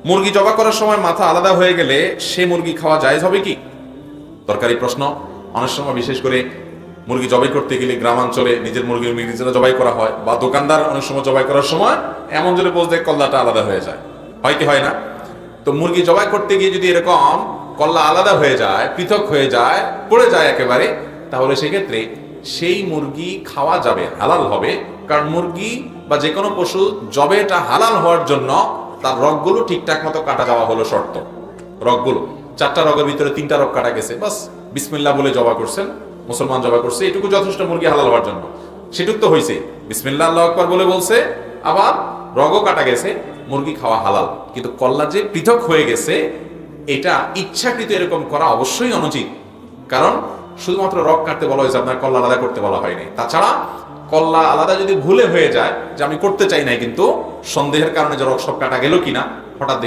মুরগি জবাই করার সময় মাথা আলাদা হয়ে গেলে সে মুরগি খাওয়া জায়েজ হবে কি? দরকারি প্রশ্ন। অনেক সময় বিশেষ করে মুরগি জবাই করতে গেলে গ্রামাঞ্চলে নিজের মুরগি নিজেরা জবাই করা হয়, বা দোকানদার অনেক সময় জবাই করার সময় এমন জোরে পোজ দেয় কল্লাটা আলাদা হয়ে যায়, হয় কি হয় না? তো মুরগি জবাই করতে গিয়ে যদি এরকম কল্লা আলাদা হয়ে যায়, পৃথক হয়ে যায়, পড়ে যায় একেবারে, তাহলে সেক্ষেত্রে সেই মুরগি খাওয়া যাবে, হালাল হবে। কারণ মুরগি বা যে কোনো পশু জবেটা হালাল হওয়ার জন্য তার রগগুলো ঠিকঠাক মতো কাটা যাওয়া হলো শর্ত। রগগুলো 4টা রগের ভিতরে 3টা রগ কাটা গেছে, বাস বিসমিল্লাহ বলে জবা করছেন, মুসলমান জবা করছে, এটুকু যথেষ্ট মুরগি হালাল হওয়ার জন্য। সেটুক তো হয়েছে, বিসমিল্লাহ আল্লাহু আকবার বলে বলছে, আবার রগও কাটা গেছে, মুরগি খাওয়া হালাল। কিন্তু কল্লা যে পৃথক হয়ে গেছে, এটা ইচ্ছাকৃত এরকম করা অবশ্যই অনুচিত। কারণ শুধুমাত্র রগ কাটতে বলা হয়েছে, আপনার কল্লা আলাদা করতে বলা হয়নি। তাছাড়া কল্লা আলাদা যদি ভুলে হয়ে যায় যে আমি করতে চাই নাই, কিন্তু সন্দেহের কারণে যে রগ সব কাটা গেল কিনা হঠাৎ